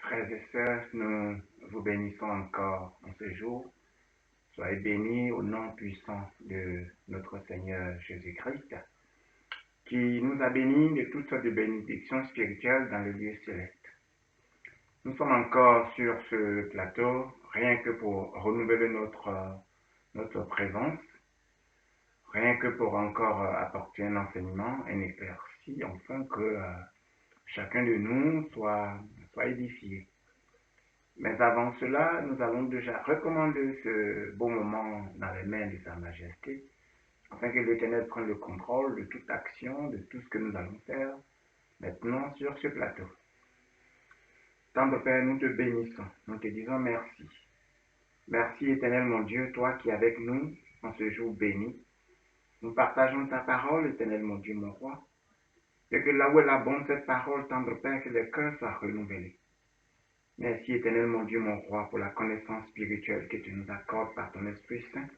Frères et sœurs, nous vous bénissons encore en ce jour. Soyez bénis au nom puissant de notre Seigneur Jésus-Christ, qui nous a bénis de toutes sortes de bénédictions spirituelles dans le lieu céleste. Nous sommes encore sur ce plateau, rien que pour renouveler notre présence, rien que pour encore apporter un enseignement, un éclairci, afin que chacun de nous soit édifié. Mais avant cela, nous allons déjà recommander ce beau moment dans les mains de Sa Majesté, afin que l'Éternel prenne le contrôle de toute action, de tout ce que nous allons faire maintenant sur ce plateau. Tendre Père, nous te bénissons, nous te disons merci. Merci Éternel mon Dieu, toi qui es avec nous en ce jour béni. Nous partageons ta parole, Éternel mon Dieu, mon roi. Et que là où elle abonde cette parole, tendre Père, que les cœurs soient renouvelés. Merci Éternel mon Dieu, mon roi, pour la connaissance spirituelle que tu nous accordes par ton Esprit Saint.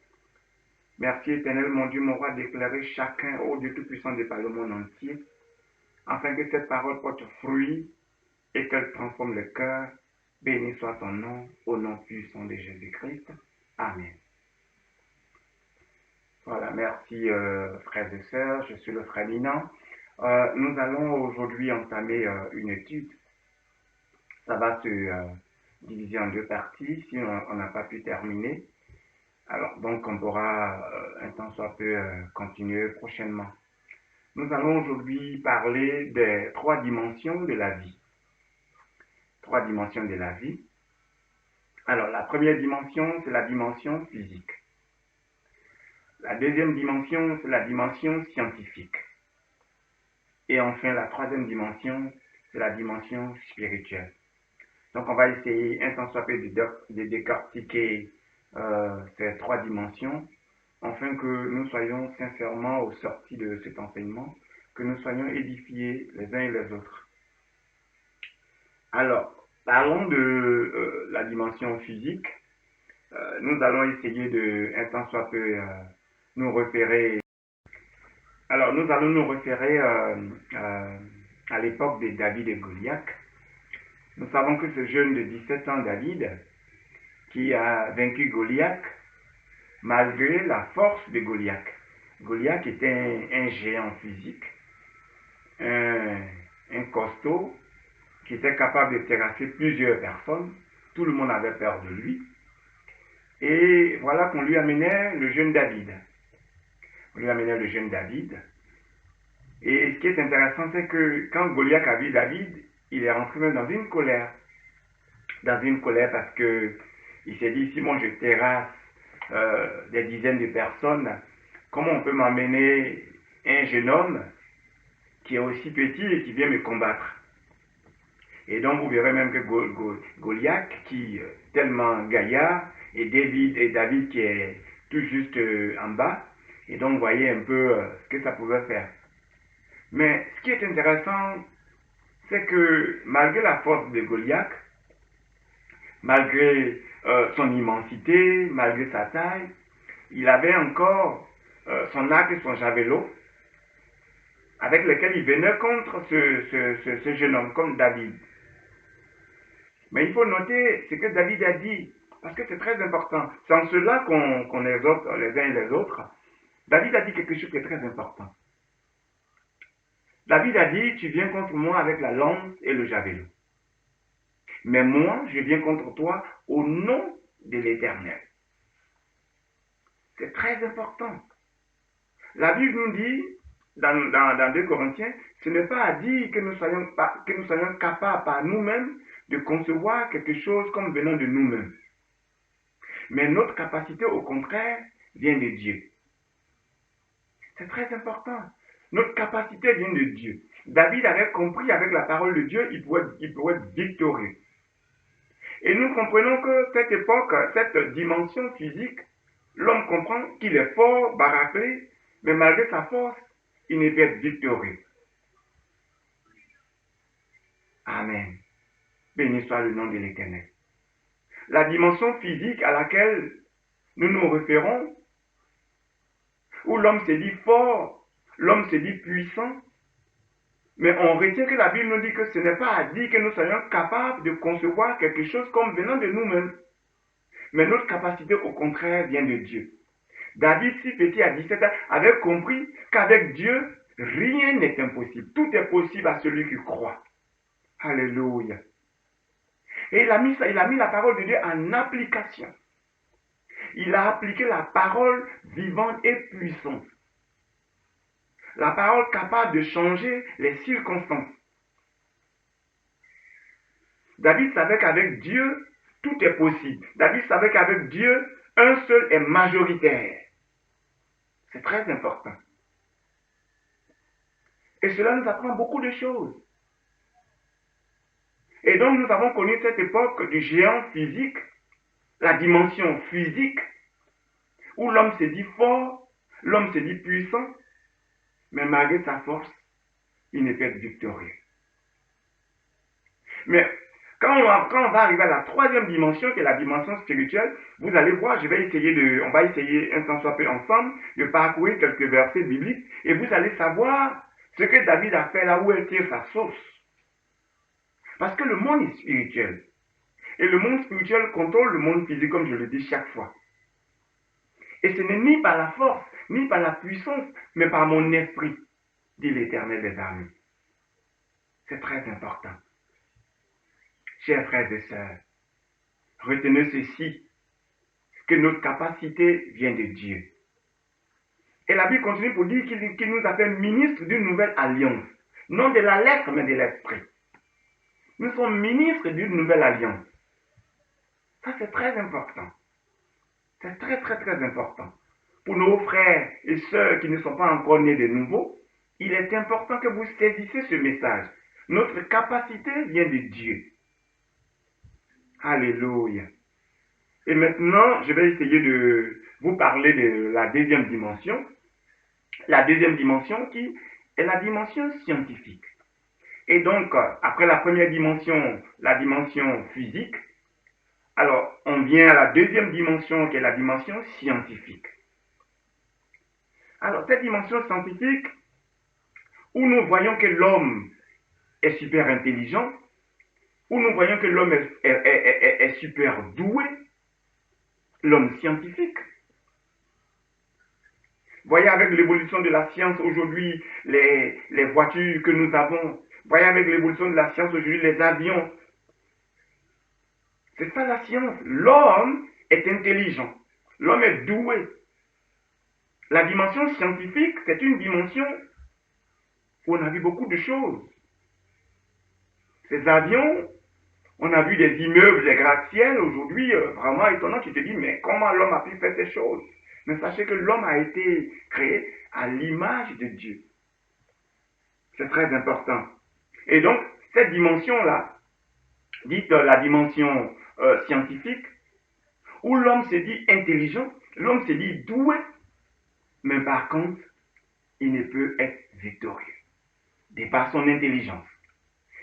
Merci Éternel mon Dieu, mon roi, d'éclairer chacun, ô Dieu Tout-Puissant, de par le monde entier, afin que cette parole porte fruit et qu'elle transforme le cœur. Béni soit ton nom, au nom puissant de Jésus-Christ. Amen. Voilà, merci frères et sœurs, je suis le frère Linan. Nous allons aujourd'hui entamer une étude. Ça va se diviser en deux parties si on n'a pas pu terminer. Alors, donc, on pourra un temps soit peu continuer prochainement. Nous allons aujourd'hui parler des trois dimensions de la vie. Trois dimensions de la vie. Alors, la première dimension, c'est la dimension physique. La deuxième dimension, c'est la dimension scientifique. Et enfin, la troisième dimension, c'est la dimension spirituelle. Donc, on va essayer un temps soit peu de décortiquer ces trois dimensions, afin que nous soyons sincèrement au sorti de cet enseignement, que nous soyons édifiés les uns et les autres. Alors, parlons de la dimension physique. Nous allons essayer de, un temps soit peu, nous référer. Alors, nous allons nous référer à l'époque de David et Goliath. Nous savons que ce jeune de 17 ans, David, qui a vaincu Goliath, malgré la force de Goliath. Goliath était un géant physique, un costaud, qui était capable de terrasser plusieurs personnes. Tout le monde avait peur de lui. Et voilà qu'on lui amenait le jeune David. On lui amenait le jeune David. Et ce qui est intéressant, c'est que quand Goliath a vu David, il est rentré même dans une colère. Dans une colère parce que il s'est dit, si moi je terrasse des dizaines de personnes, comment on peut m'amener un jeune homme qui est aussi petit et qui vient me combattre? Et donc vous verrez même que Goliath, qui est tellement gaillard, et David qui est tout juste en bas, et donc vous voyez un peu ce que ça pouvait faire. Mais ce qui est intéressant, c'est que malgré la force de Goliath, malgré son immensité, malgré sa taille, il avait encore son arc et son javelot, avec lequel il venait contre ce jeune homme, comme David. Mais il faut noter ce que David a dit, parce que c'est très important. C'est en cela qu'on exhorte les uns et les autres. David a dit quelque chose qui est très important. David a dit, tu viens contre moi avec la lance et le javelot. Mais moi, je viens contre toi au nom de l'Éternel. C'est très important. La Bible nous dit, dans 2 Corinthiens, ce n'est pas dit que nous soyons capables par nous-mêmes de concevoir quelque chose comme venant de nous-mêmes. Mais notre capacité, au contraire, vient de Dieu. C'est très important. Notre capacité vient de Dieu. David avait compris avec la parole de Dieu, il pouvait être victorieux. Et nous comprenons que cette époque, cette dimension physique, l'homme comprend qu'il est fort, baraqué, mais malgré sa force, il ne peut être victorieux. Amen. Béni soit le nom de l'Éternel. La dimension physique à laquelle nous nous référons, où l'homme se dit fort, l'homme se dit puissant, Mais on retient que la Bible nous dit que ce n'est pas à dire que nous soyons capables de concevoir quelque chose comme venant de nous-mêmes. Mais notre capacité, au contraire, vient de Dieu. David, si petit à 17 ans, avait compris qu'avec Dieu, rien n'est impossible. Tout est possible à celui qui croit. Alléluia. Et il a mis la parole de Dieu en application. Il a appliqué la parole vivante et puissante. La parole capable de changer les circonstances. David savait qu'avec Dieu, tout est possible. David savait qu'avec Dieu, un seul est majoritaire. C'est très important. Et cela nous apprend beaucoup de choses. Et donc nous avons connu cette époque du géant physique, la dimension physique, où l'homme se dit fort, l'homme se dit puissant, mais malgré sa force, il ne peut être victorieux. Mais quand on va arriver à la troisième dimension, qui est la dimension spirituelle, vous allez voir, on va essayer un temps soit peu ensemble de parcourir quelques versets bibliques, et vous allez savoir ce que David a fait là où elle tire sa source. Parce que le monde est spirituel. Et le monde spirituel contrôle le monde physique, comme je le dis chaque fois. Et ce n'est ni par la force, ni par la puissance, mais par mon esprit, dit l'Éternel des armées. C'est très important. Chers frères et sœurs, retenez ceci, que notre capacité vient de Dieu. Et la Bible continue pour dire qu'il nous a fait ministres d'une nouvelle alliance. Non de la lettre, mais de l'esprit. Nous sommes ministres d'une nouvelle alliance. Ça, c'est très important. C'est très, très, très important. Pour nos frères et sœurs qui ne sont pas encore nés de nouveau, il est important que vous saisissiez ce message. Notre capacité vient de Dieu. Alléluia. Et maintenant, je vais essayer de vous parler de la deuxième dimension. La deuxième dimension qui est la dimension scientifique. Et donc, après la première dimension, la dimension physique, alors on vient à la deuxième dimension qui est la dimension scientifique. Alors, cette dimension scientifique, où nous voyons que l'homme est super intelligent, où nous voyons que l'homme est super doué, l'homme scientifique. Voyez avec l'évolution de la science aujourd'hui, les voitures que nous avons. Voyez avec l'évolution de la science aujourd'hui, les avions. C'est ça la science. L'homme est intelligent. L'homme est doué. La dimension scientifique, c'est une dimension où on a vu beaucoup de choses. Ces avions, on a vu des immeubles, des gratte-ciels aujourd'hui, vraiment étonnant. Tu te dis, mais comment l'homme a pu faire ces choses? Mais sachez que l'homme a été créé à l'image de Dieu. C'est très important. Et donc, cette dimension-là, dite la dimension scientifique, où l'homme se dit intelligent, l'homme se dit doué, mais par contre, il ne peut être victorieux. De par son intelligence.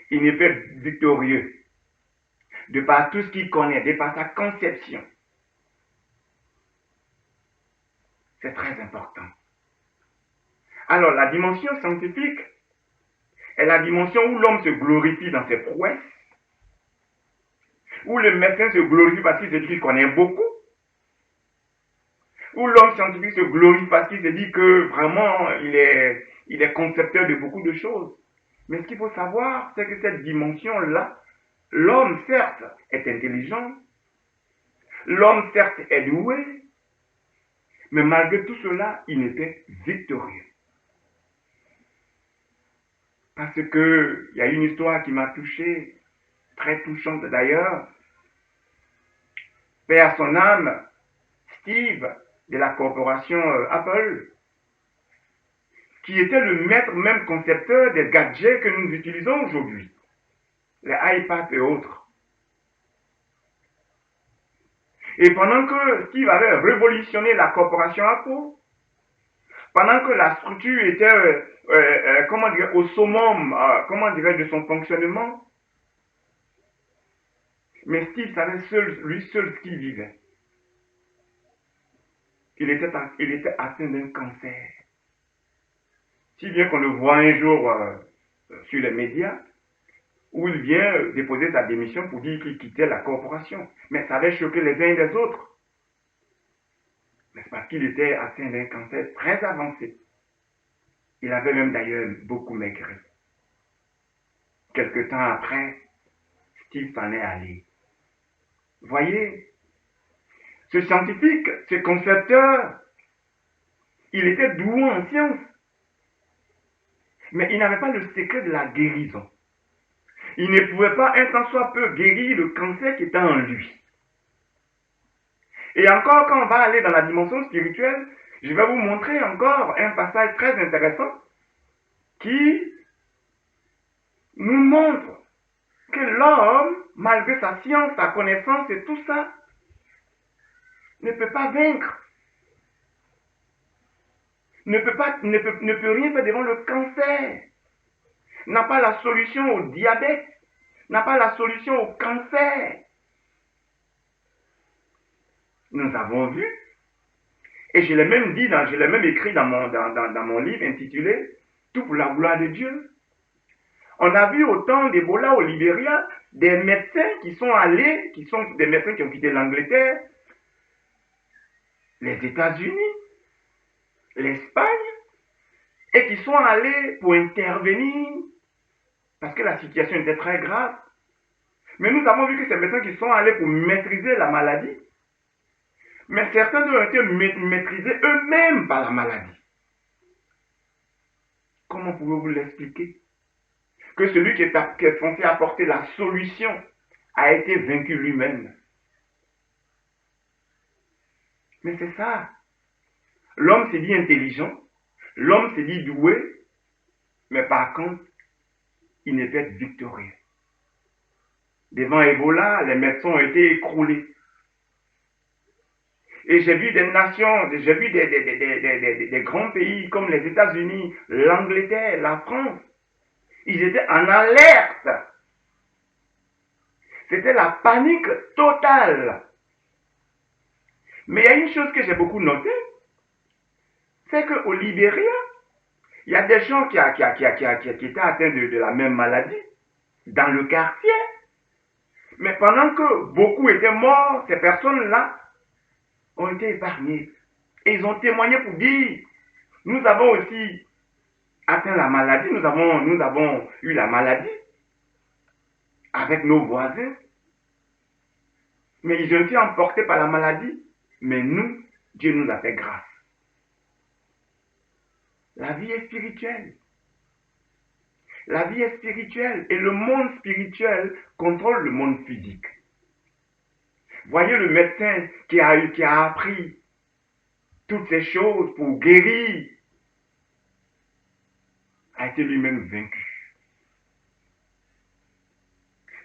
Il ne peut être victorieux. De par tout ce qu'il connaît, de par sa conception. C'est très important. Alors, la dimension scientifique est la dimension où l'homme se glorifie dans ses prouesses, où le médecin se glorifie parce qu'il se dit qu'il connaît beaucoup, où l'homme scientifique se glorifie parce qu'il se dit que vraiment il est concepteur de beaucoup de choses. Mais ce qu'il faut savoir, c'est que cette dimension-là, l'homme certes est intelligent, l'homme certes est doué, mais malgré tout cela, il n'était victorieux. Parce que il y a une histoire qui m'a touché, très touchante d'ailleurs. Paix à son âme, Steve, de la corporation Apple, qui était le maître même concepteur des gadgets que nous utilisons aujourd'hui, les iPads et autres. Et pendant que Steve avait révolutionné la corporation Apple, pendant que la structure était, au summum, de son fonctionnement, mais Steve savait lui seul ce qu'il vivait. Il était atteint d'un cancer. Si bien qu'on le voit un jour sur les médias où il vient déposer sa démission pour dire qu'il quittait la corporation. Mais ça avait choqué les uns et les autres. Mais c'est parce qu'il était atteint d'un cancer très avancé. Il avait même d'ailleurs beaucoup maigri. Quelque temps après, Steve s'en est allé. Voyez, ce scientifique, ce concepteur, il était doué en sciences. Mais il n'avait pas le secret de la guérison. Il ne pouvait pas un tant soit peu guérir le cancer qui était en lui. Et encore, quand on va aller dans la dimension spirituelle, je vais vous montrer encore un passage très intéressant qui nous montre que l'homme, malgré sa science, sa connaissance et tout ça, ne peut pas vaincre, ne peut rien faire devant le cancer, n'a pas la solution au diabète, n'a pas la solution au cancer. Nous avons vu, et je l'ai même dit, je l'ai même écrit dans mon livre intitulé « Tout pour la gloire de Dieu ». On a vu au temps d'Ebola au Libéria, des médecins qui sont allés, qui sont des médecins qui ont quitté l'Angleterre, les États-Unis, l'Espagne, et qui sont allés pour intervenir, parce que la situation était très grave. Mais nous avons vu que ces médecins qui sont allés pour maîtriser la maladie, mais certains ont été maîtrisés eux-mêmes par la maladie. Comment pouvez-vous l'expliquer? Que celui qui est censé apporter la solution a été vaincu lui-même. Mais c'est ça. L'homme s'est dit intelligent, l'homme s'est dit doué, mais par contre, il n'est pas victorieux. Devant Ebola, les médecins ont été écroulés. Et j'ai vu des nations, j'ai vu des grands pays comme les États-Unis, l'Angleterre, la France. Ils étaient en alerte. C'était la panique totale. Mais il y a une chose que j'ai beaucoup notée, c'est qu'au Libéria, il y a des gens qui étaient atteints de la même maladie dans le quartier. Mais pendant que beaucoup étaient morts, ces personnes-là ont été épargnées. Et ils ont témoigné pour dire, nous avons aussi atteint la maladie, nous avons eu la maladie avec nos voisins. Mais ils ont été emportés par la maladie. Mais nous, Dieu nous a fait grâce. La vie est spirituelle. La vie est spirituelle et le monde spirituel contrôle le monde physique. Voyez le médecin qui a appris toutes ces choses pour guérir, a été lui-même vaincu.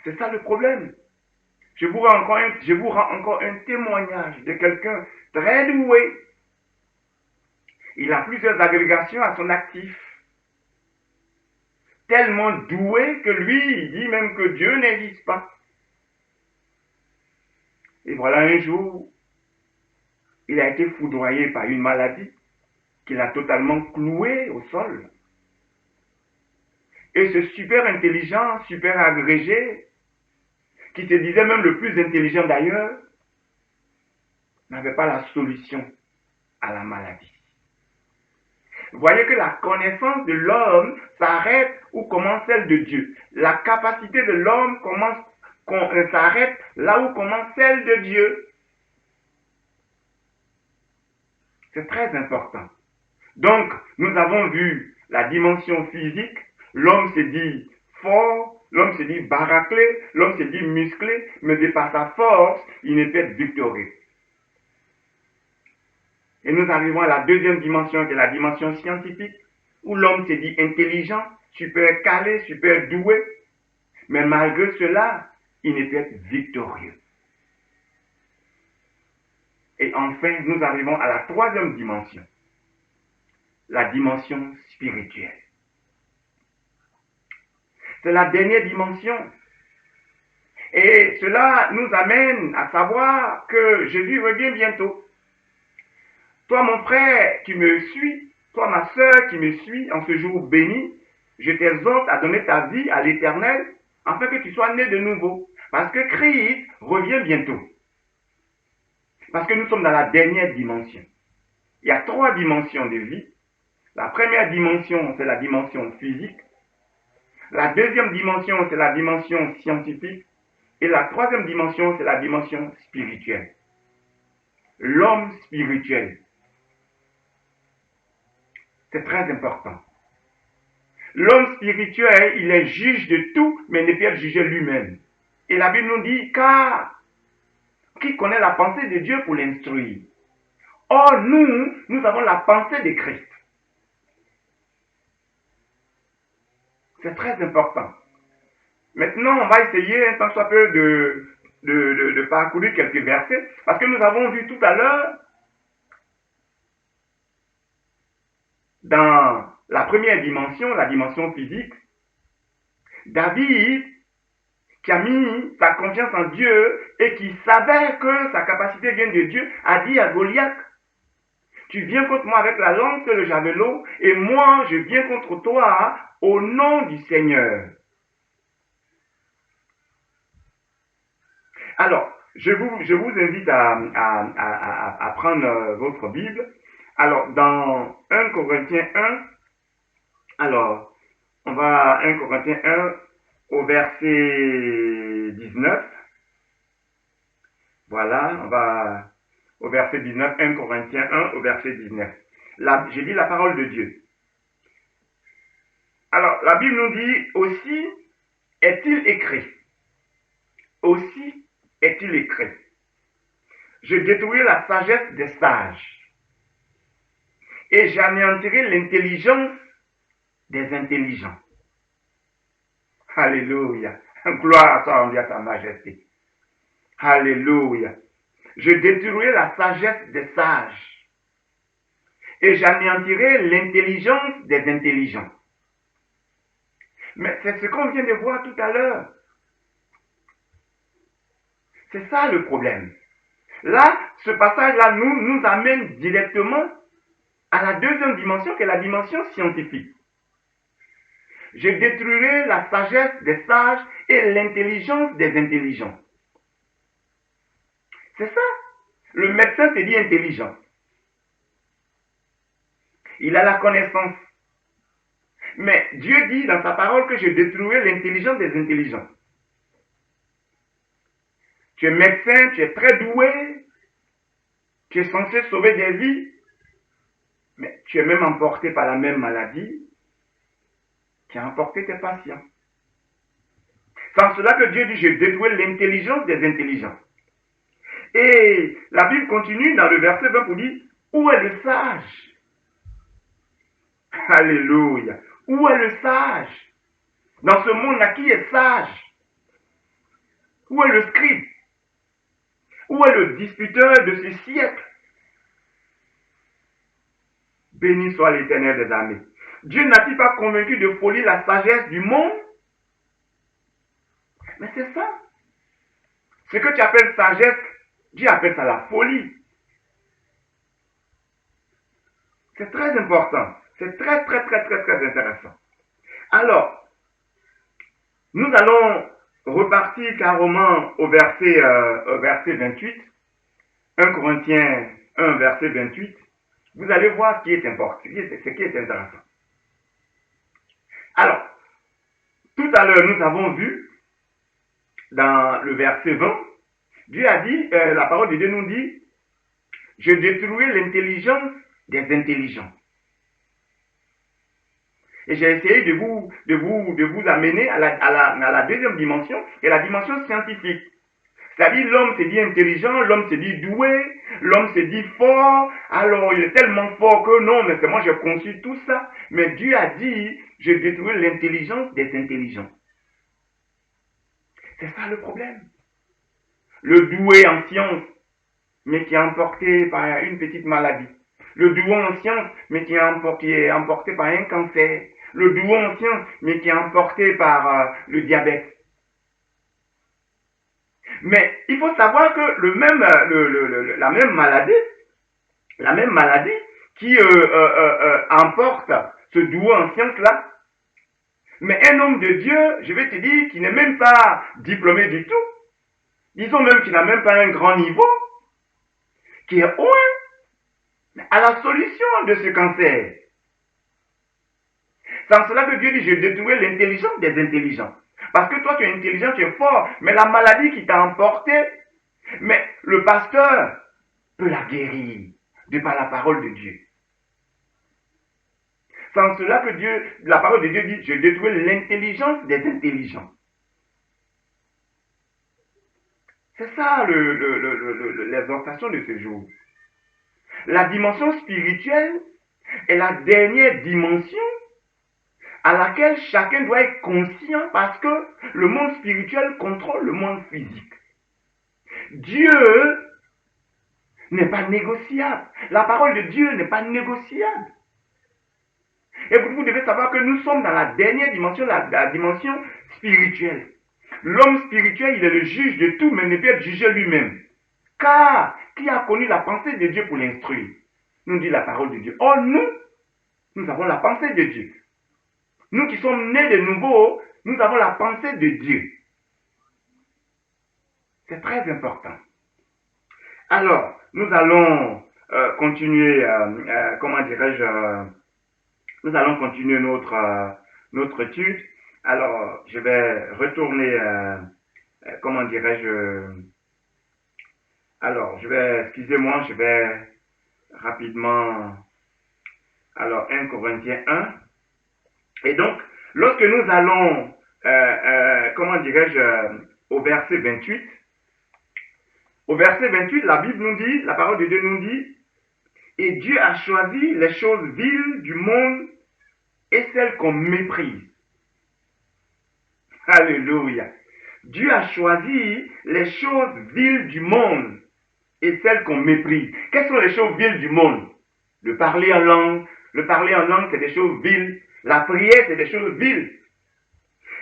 C'est ça le problème. Je vous rends encore un témoignage de quelqu'un très doué. Il a plusieurs agrégations à son actif. Tellement doué que lui, il dit même que Dieu n'existe pas. Et voilà un jour, il a été foudroyé par une maladie qui l'a totalement cloué au sol. Et ce super intelligent, super agrégé, qui se disait même le plus intelligent d'ailleurs, n'avait pas la solution à la maladie. Vous voyez que la connaissance de l'homme s'arrête où commence celle de Dieu. La capacité de l'homme s'arrête là où commence celle de Dieu. C'est très important. Donc, nous avons vu la dimension physique. L'homme se dit fort, l'homme se dit baraquelé, l'homme se dit musclé, mais de par sa force, il ne peut être victorieux. Et nous arrivons à la deuxième dimension, qui est la dimension scientifique, où l'homme se dit intelligent, super calé, super doué, mais malgré cela, il ne peut être victorieux. Et enfin, nous arrivons à la troisième dimension, la dimension spirituelle. C'est la dernière dimension. Et cela nous amène à savoir que Jésus revient bientôt. Toi, mon frère qui me suis, toi, ma sœur qui me suis en ce jour béni, je t'exhorte à donner ta vie à l'Éternel, afin que tu sois né de nouveau. Parce que Christ revient bientôt. Parce que nous sommes dans la dernière dimension. Il y a 3 dimensions de vie. La première dimension, c'est la dimension physique. La deuxième dimension, c'est la dimension scientifique. Et la troisième dimension, c'est la dimension spirituelle. L'homme spirituel. C'est très important. L'homme spirituel, il est juge de tout, mais ne peut être jugé lui-même. Et la Bible nous dit, car qui connaît la pensée de Dieu pour l'instruire? Or, nous avons la pensée de Christ. C'est très important. Maintenant, on va essayer un tant soit peu de parcourir quelques versets, parce que nous avons vu tout à l'heure, dans la première dimension, la dimension physique, David, qui a mis sa confiance en Dieu et qui savait que sa capacité vient de Dieu, a dit à Goliath, tu viens contre moi avec la lance et le javelot, et moi je viens contre toi au nom du Seigneur. Alors, je vous invite à prendre votre Bible. Alors, dans 1 Corinthiens 1, alors, on va à 1 Corinthiens 1 au verset 19. Voilà, on va au verset 19, 1 Corinthiens 1 au verset 19. Là, j'ai dit la parole de Dieu. Alors, la Bible nous dit, aussi est-il écrit. Aussi est-il écrit. Je détruirai la sagesse des sages et j'anéantirai l'intelligence des intelligents. Alléluia. Gloire à toi, on dit à sa majesté. Alléluia. Je détruirai la sagesse des sages et j'anéantirai l'intelligence des intelligents. Mais c'est ce qu'on vient de voir tout à l'heure. C'est ça le problème. Là, ce passage-là nous amène directement à la deuxième dimension, qui est la dimension scientifique. Je détruirai la sagesse des sages et l'intelligence des intelligents. C'est ça. Le médecin se dit intelligent. Il a la connaissance. Mais Dieu dit dans sa parole que je détruirai l'intelligence des intelligents. Tu es médecin, tu es très doué, tu es censé sauver des vies, mais tu es même emporté par la même maladie qui a emporté tes patients. C'est en cela que Dieu dit, je détruirai l'intelligence des intelligents. Et la Bible continue dans le verset 20 pour dire, où est le sage? Alléluia. Où est le sage? Dans ce monde-là, qui est sage? Où est le scribe? Où est le disputeur de ce siècle? Béni soit l'Éternel des armées. Dieu n'a-t-il pas convaincu de folie la sagesse du monde? Mais c'est ça. Ce que tu appelles sagesse, Dieu appelle ça la folie. C'est très important. C'est très intéressant. Alors, nous allons repartir carrément au verset 28. 1 Corinthiens 1, verset 28. Vous allez voir ce qui est important, ce qui est intéressant. Alors, tout à l'heure, nous avons vu, dans le verset 20, Dieu a dit, la parole de Dieu nous dit, je détruirai l'intelligence des intelligents. Et j'ai essayé de vous amener à la deuxième dimension, et la dimension scientifique. C'est-à-dire, l'homme se dit intelligent, l'homme se dit doué, l'homme se dit fort, alors il est tellement fort que non, mais c'est moi j'ai conçu tout ça. Mais Dieu a dit, je détruis l'intelligence des intelligents. C'est ça le problème. Le doué en science, mais qui est emporté par une petite maladie. Le doué en science, mais qui est emporté par un cancer. Le doué en science, mais qui est emporté par le diabète. Mais il faut savoir que la même maladie qui emporte ce doué en science là, Mais un homme de Dieu, je vais te dire, qui n'est même pas diplômé du tout, disons même qu'il n'a même pas un grand niveau, qui est loin à la solution de ce cancer. C'est en cela que Dieu dit, je détruis l'intelligence des intelligents. Parce que toi, tu es intelligent, tu es fort, mais la maladie qui t'a emporté, mais le pasteur peut la guérir de par la parole de Dieu. C'est en cela que Dieu, la parole de Dieu dit, je détruis l'intelligence des intelligents. C'est ça l'exhortation de ce jour. La dimension spirituelle est la dernière dimension à laquelle chacun doit être conscient parce que le monde spirituel contrôle le monde physique. Dieu n'est pas négociable. La parole de Dieu n'est pas négociable. Et vous devez savoir que nous sommes dans la dernière dimension, la dimension spirituelle. L'homme spirituel, il est le juge de tout, mais ne peut être jugé lui-même. Car, qui a connu la pensée de Dieu pour l'instruire? Nous dit la parole de Dieu. Or, nous avons la pensée de Dieu. Nous qui sommes nés de nouveau, nous avons la pensée de Dieu. C'est très important. Alors, nous allons continuer, comment dirais-je, nous allons continuer notre étude. Alors, je vais retourner, comment dirais-je, alors, excusez-moi, je vais rapidement, alors 1 Corinthiens 1. Et donc, lorsque nous allons, comment dirais-je, au verset 28, la Bible nous dit, la parole de Dieu nous dit, et Dieu a choisi les choses viles du monde et celles qu'on méprise. Alléluia. Dieu a choisi les choses viles du monde et celles qu'on méprise. Quelles sont les choses viles du monde? Le parler en langue. Le parler en langue, c'est des choses viles. La prière, c'est des choses viles.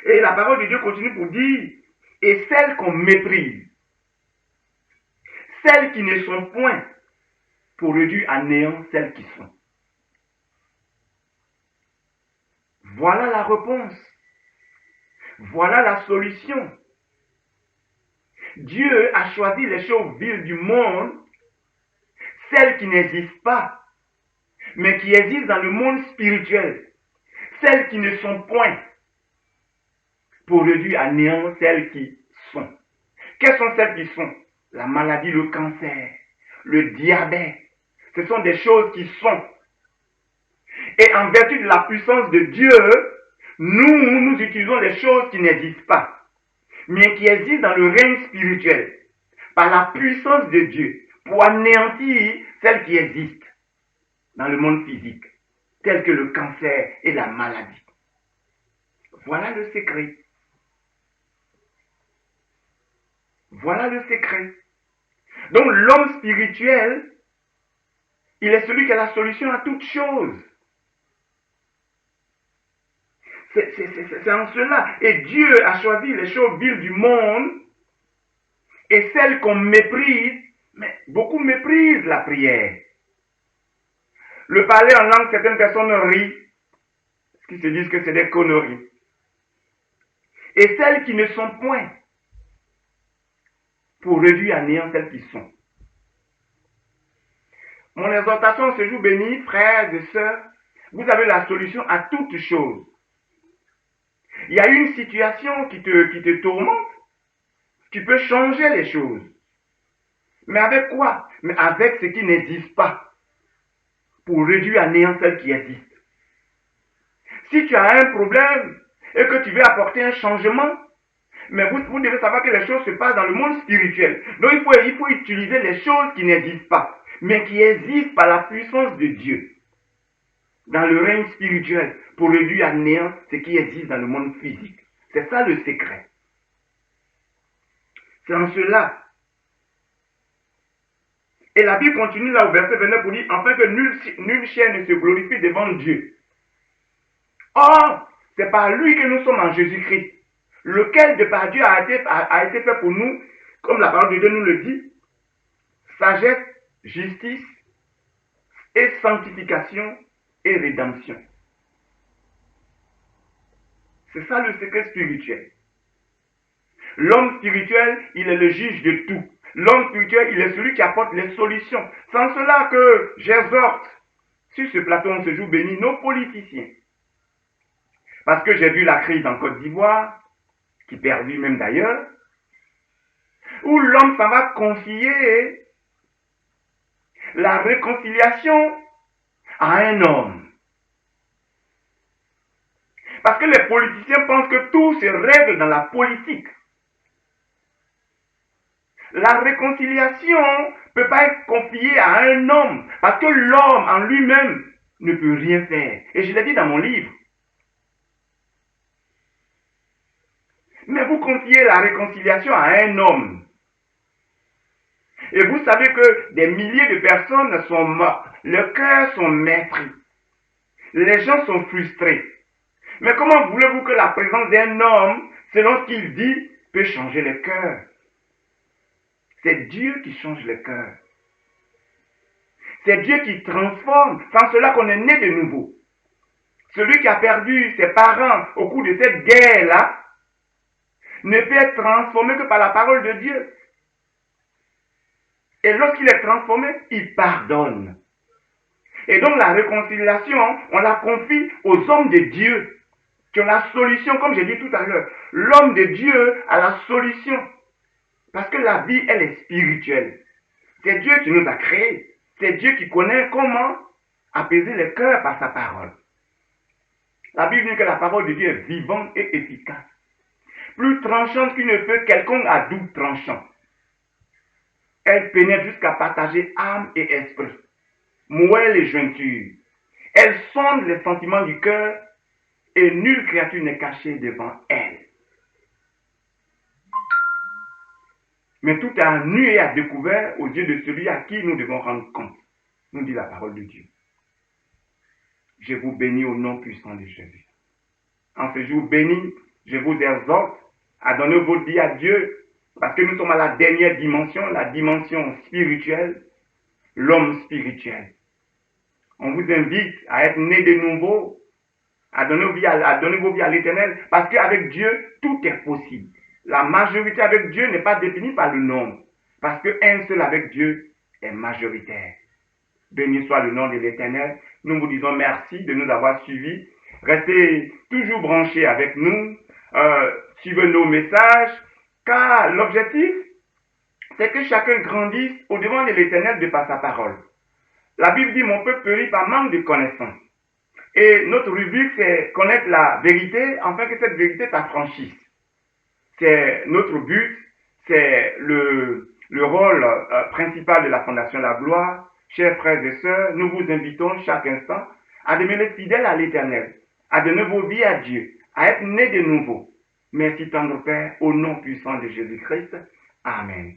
Et la parole de Dieu continue pour dire, et celles qu'on méprise, celles qui ne sont point, pour réduire à néant celles qui sont. Voilà la réponse. Voilà la solution. Dieu a choisi les choses viles du monde, celles qui n'existent pas, mais qui existent dans le monde spirituel, celles qui ne sont point, pour réduire à néant celles qui sont. Quelles sont celles qui sont? La maladie, le cancer, le diabète. Ce sont des choses qui sont. Et en vertu de la puissance de Dieu, nous utilisons des choses qui n'existent pas, mais qui existent dans le règne spirituel, par la puissance de Dieu, pour anéantir celles qui existent dans le monde physique, telles que le cancer et la maladie. Voilà le secret. Voilà le secret. Donc l'homme spirituel, il est celui qui a la solution à toutes choses. C'est en cela. Et Dieu a choisi les choses viles du monde et celles qu'on méprise, mais beaucoup méprisent la prière. Le parler en langue, certaines personnes rient, parce qu'ils se disent que c'est des conneries. Et celles qui ne sont point, pour réduire à néant celles qui sont. Mon exhortation ce jour béni, frères et sœurs, vous avez la solution à toutes choses. Il y a une situation qui te tourmente, tu peux changer les choses. Mais avec quoi? Mais avec ce qui n'existe pas, pour réduire à néant celles qui existent. Si tu as un problème et que tu veux apporter un changement, mais vous devez savoir que les choses se passent dans le monde spirituel. Donc il faut utiliser les choses qui n'existent pas, mais qui existent par la puissance de Dieu, dans le règne spirituel, pour réduire à néant ce qui existe dans le monde physique. C'est ça le secret. C'est en cela. Et la Bible continue là au verset 29 pour dire, afin que nul chair ne se glorifie devant Dieu. Or, c'est par lui que nous sommes en Jésus-Christ, lequel de par Dieu a été fait pour nous, comme la parole de Dieu nous le dit, sagesse, justice et sanctification et rédemption. C'est ça le secret spirituel. L'homme spirituel, il est le juge de tout. L'homme spirituel, il est celui qui apporte les solutions. C'est en cela que j'exhorte sur ce plateau en ce jour béni nos politiciens. Parce que j'ai vu la crise en Côte d'Ivoire, qui perdure même d'ailleurs, où l'homme s'en va confier la réconciliation à un homme. Parce que les politiciens pensent que tout se règle dans la politique. La réconciliation ne peut pas être confiée à un homme, parce que l'homme en lui-même ne peut rien faire. Et je l'ai dit dans mon livre. Mais vous confiez la réconciliation à un homme. Et vous savez que des milliers de personnes sont mortes. Le cœur sont meurtris. Les gens sont frustrés. Mais comment voulez-vous que la présence d'un homme, selon ce qu'il dit, peut changer le cœur? C'est Dieu qui change le cœur. C'est Dieu qui transforme. C'est en cela qu'on est né de nouveau. Celui qui a perdu ses parents au cours de cette guerre-là ne peut être transformé que par la parole de Dieu. Et lorsqu'il est transformé, il pardonne. Et donc la réconciliation, on la confie aux hommes de Dieu qui ont la solution, comme j'ai dit tout à l'heure. L'homme de Dieu a la solution. Parce que la vie, elle est spirituelle. C'est Dieu qui nous a créés. C'est Dieu qui connaît comment apaiser le cœur par sa parole. La Bible dit que la parole de Dieu est vivante et efficace. Plus tranchante qu'une épée quelconque à double tranchant. Elle pénètre jusqu'à partager âme et esprit, moelle et jointure. Elle sonde les sentiments du cœur et nulle créature n'est cachée devant elle. Mais tout est à nu et à découvert aux yeux de celui à qui nous devons rendre compte, nous dit la parole de Dieu. Je vous bénis au nom puissant de Jésus. En ce jour béni, je vous exhorte à donner votre vie à Dieu, parce que nous sommes à la dernière dimension, la dimension spirituelle, l'homme spirituel. On vous invite à être né de nouveau, à donner vos vies à l'Éternel, parce qu'avec Dieu, tout est possible. La majorité avec Dieu n'est pas définie par le nombre, parce qu'un seul avec Dieu est majoritaire. Béni soit le nom de l'Éternel. Nous vous disons merci de nous avoir suivis. Restez toujours branchés avec nous, suivez nos messages, car l'objectif, c'est que chacun grandisse au-devant de l'Éternel de par sa parole. La Bible dit, mon peuple périt par manque de connaissance. Et notre rubrique, c'est connaître la vérité, afin que cette vérité t'affranchisse. C'est notre but, c'est le rôle principal de la Fondation La Gloire. Chers frères et sœurs, nous vous invitons chaque instant à demeurer fidèles à l'Éternel, à donner vos vies à Dieu, à être nés de nouveau. Merci tendre Père, au nom puissant de Jésus-Christ. Amen.